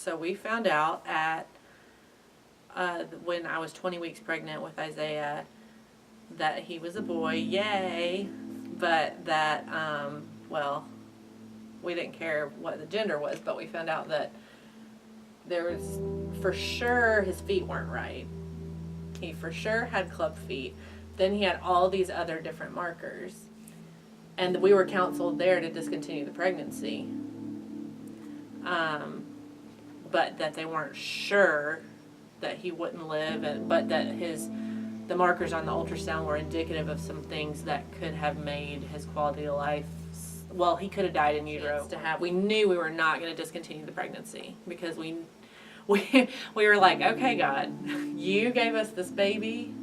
So we found out at when I was 20 weeks pregnant with Isaiah that he was a boy, yay, but that, well, we didn't care what the gender was, but we found out that there was, for sure, his feet weren't right. He for sure had club feet. Then he had all these other different markers. And we were counseled there to discontinue the pregnancy. But that they weren't sure that he wouldn't live, but that the markers on the ultrasound were indicative of some things that could have made his quality of life, well, he could have died in utero. We knew we were not going to discontinue the pregnancy because we were like, okay, God, you gave us this baby.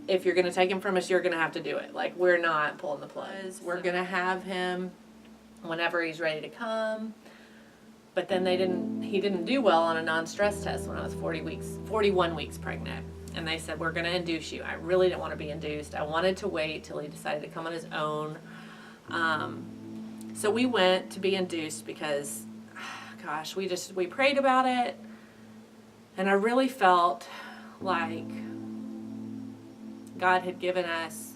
If you're going to take him from us, you're going to have to do it. Like, we're not pulling the plug. We're going to have him whenever he's ready to come. But then he didn't do well on a non-stress test when I was 41 weeks pregnant. And they said, we're going to induce you. I really didn't want to be induced. I wanted to wait till he decided to come on his own. So we went to be induced because, gosh, we prayed about it. And I really felt like God had given us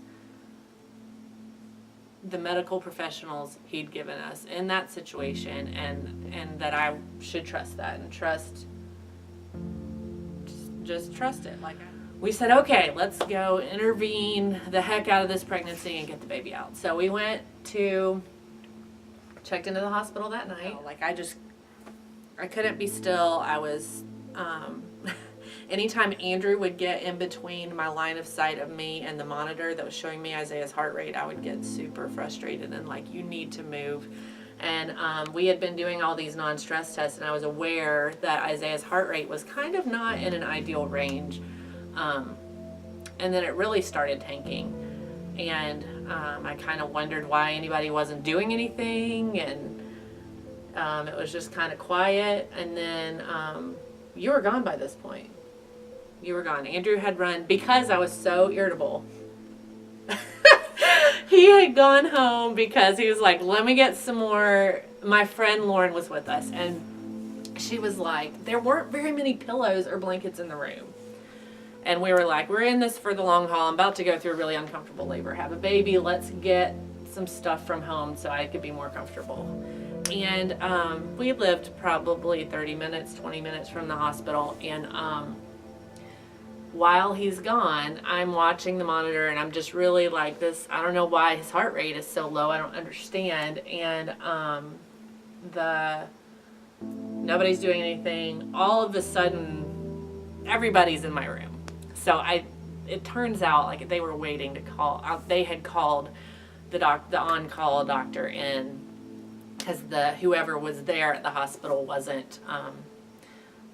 the medical professionals he'd given us in that situation, and that I should trust that and just trust it. Like, we said, okay, let's go intervene the heck out of this pregnancy and get the baby out. So we checked into the hospital that night. Like, I couldn't be still. I was, anytime Andrew would get in between my line of sight of me and the monitor that was showing me Isaiah's heart rate, I would get super frustrated and like, you need to move. And we had been doing all these non-stress tests, and I was aware that Isaiah's heart rate was kind of not in an ideal range. And then it really started tanking. And I kind of wondered why anybody wasn't doing anything, and it was just kind of quiet. And then you were gone by this point. You were gone. Andrew had run because I was so irritable. He had gone home because he was like, let me get some more. My friend Lauren was with us, and she was like, there weren't very many pillows or blankets in the room. And we were like, we're in this for the long haul. I'm about to go through a really uncomfortable labor, have a baby. Let's get some stuff from home so I could be more comfortable. And we lived probably 30 minutes, 20 minutes from the hospital. And while he's gone, I'm watching the monitor, and I'm just really like this. I don't know why his heart rate is so low. I don't understand. And nobody's doing anything. All of a sudden, everybody's in my room. So it turns out like they were waiting to call. They had called the on-call doctor in because whoever was there at the hospital wasn't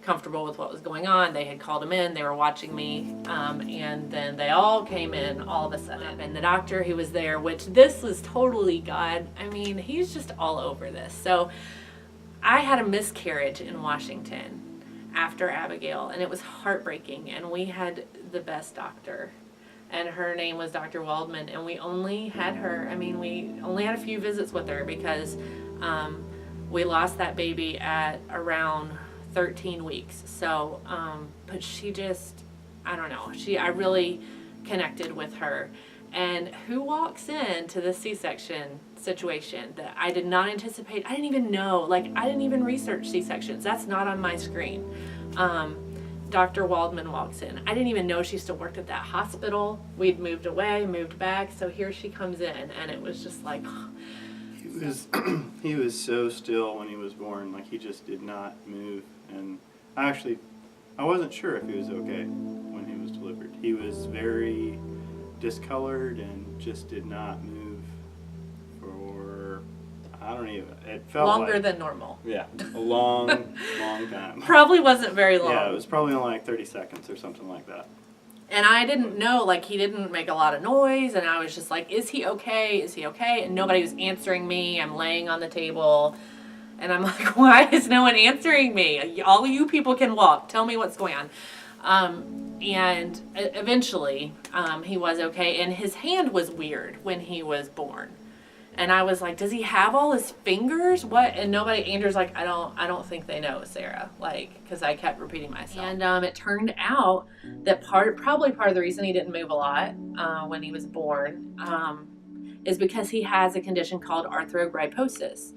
comfortable with what was going on. They had called him in. They were watching me, and then they all came in all of a sudden. And the doctor who was there, which this was totally God. I mean, he's just all over this. So I had a miscarriage in Washington after Abigail, and it was heartbreaking. And we had the best doctor, and her name was Dr. Waldman, and we only had her. I mean, we only had a few visits with her because we lost that baby at around 13 weeks. So, but she just, I don't know, I really connected with her. And who walks into the C-section situation that I did not anticipate? I didn't even know, like, I didn't even research C-sections. That's not on my screen. Dr. Waldman walks in. I didn't even know she still worked at that hospital. We'd moved away, moved back, so here she comes in, and it was just like, he was so still when he was born, like he just did not move. And I wasn't sure if he was okay when he was delivered. He was very discolored and just did not move for, it felt longer than normal. Yeah, a long time. Probably wasn't very long. Yeah, it was probably only like 30 seconds or something like that. And I didn't know, like, he didn't make a lot of noise, and I was just like, is he okay? Is he okay? And nobody was answering me. I'm laying on the table, and I'm like, why is no one answering me? All you people can walk. Tell me what's going on. And eventually, he was okay, and his hand was weird when he was born. And I was like, does he have all his fingers? What? And nobody, Andrew's like, I don't think they know, Sarah. Like, because I kept repeating myself. And it turned out that probably part of the reason he didn't move a lot when he was born is because he has a condition called arthrogryposis,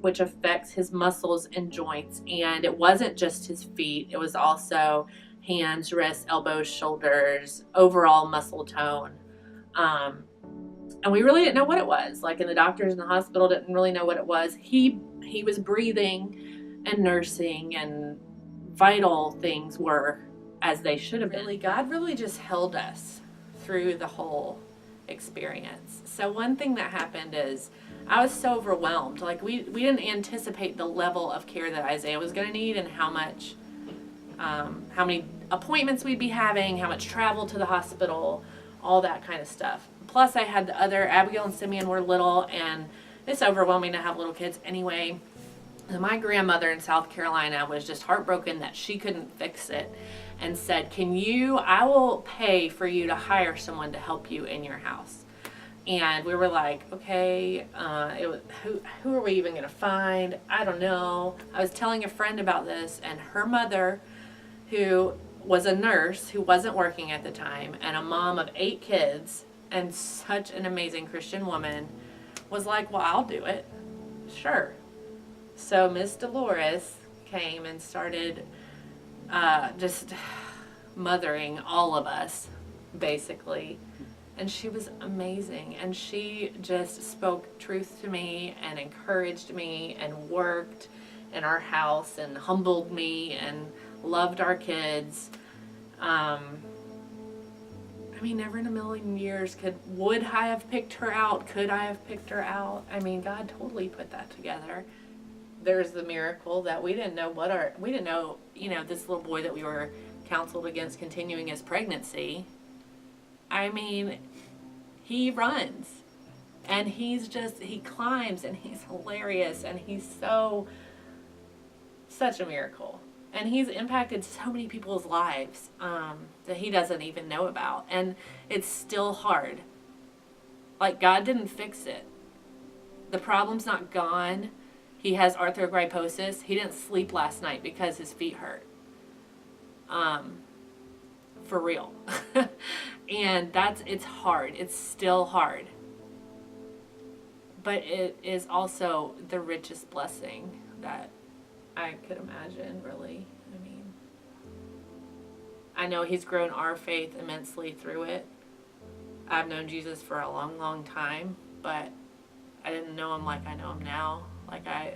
which affects his muscles and joints. And it wasn't just his feet. It was also hands, wrists, elbows, shoulders, overall muscle tone. And we really didn't know what it was. Like, and the doctors in the hospital didn't really know what it was. He was breathing and nursing, and vital things were as they should have been. Really, God really just held us through the whole experience. So one thing that happened is I was so overwhelmed. Like, we didn't anticipate the level of care that Isaiah was going to need, and how many appointments we'd be having, how much travel to the hospital, all that kind of stuff. Plus, I had the other, Abigail and Simeon were little, and it's overwhelming to have little kids anyway. And my grandmother in South Carolina was just heartbroken that she couldn't fix it, and said, I will pay for you to hire someone to help you in your house. And we were like, okay, who are we even going to find? I don't know. I was telling a friend about this, and her mother, who was a nurse who wasn't working at the time, and a mom of 8 kids, and such an amazing Christian woman, was like, well, I'll do it. Sure. So Miss Dolores came and started just mothering all of us, basically. And she was amazing. And she just spoke truth to me and encouraged me and worked in our house and humbled me and loved our kids. I mean, never in a million years would I have picked her out? Could I have picked her out? I mean, God totally put that together. There's the miracle that we didn't know this little boy that we were counseled against continuing his pregnancy. I mean, he runs, and he climbs, and he's hilarious, and he's such a miracle. And he's impacted so many people's lives that he doesn't even know about. And it's still hard. Like, God didn't fix it. The problem's not gone. He has arthrogryposis. He didn't sleep last night because his feet hurt. For real. And it's hard. It's still hard. But it is also the richest blessing that I could imagine, really. I mean, I know he's grown our faith immensely through it. I've known Jesus for a long, long time, but I didn't know him like I know him now. Like I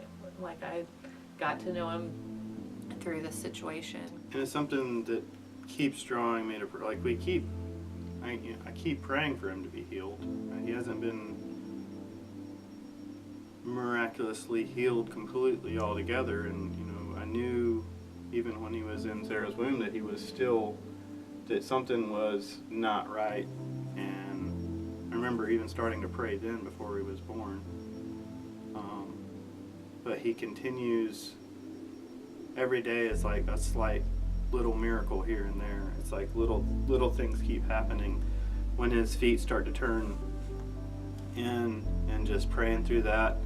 got to know him through this situation. And it's something that keeps drawing me to, like, I keep praying for him to be healed. He hasn't been miraculously healed completely altogether, and I knew even when he was in Sarah's womb that something was not right, and I remember even starting to pray then before he was born. But he continues, every day is like a slight little miracle here and there. It's like little things keep happening when his feet start to turn in, and just praying through that,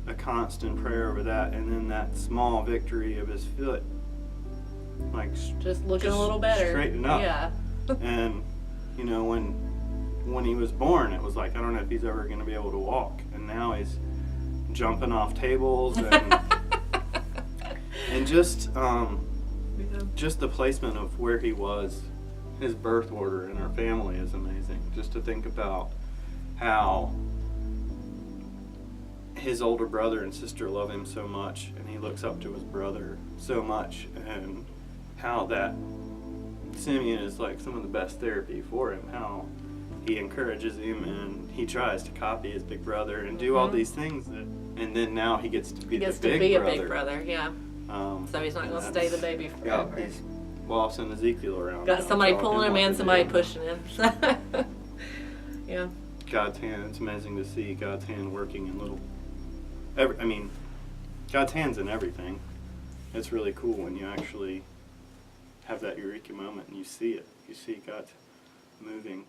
a constant prayer over that, and then that small victory of his foot, like just looking a little better, straighten up. Yeah. And when he was born, it was like, I don't know if he's ever going to be able to walk, and now he's jumping off tables and and just the placement of where he was, his birth order in our family is amazing. Just to think about how his older brother and sister love him so much, and he looks up to his brother so much, and how that Simeon is like some of the best therapy for him, how he encourages him and he tries to copy his big brother and do all these things and then now he gets to be a big brother, yeah. So he's not going to stay the baby forever. Yeah, he's bossing Ezekiel around. Got somebody pulling him and somebody pushing him. Yeah. God's hand, it's amazing to see God's hand working in God's hand's in everything. It's really cool when you actually have that eureka moment and you see it. You see God moving.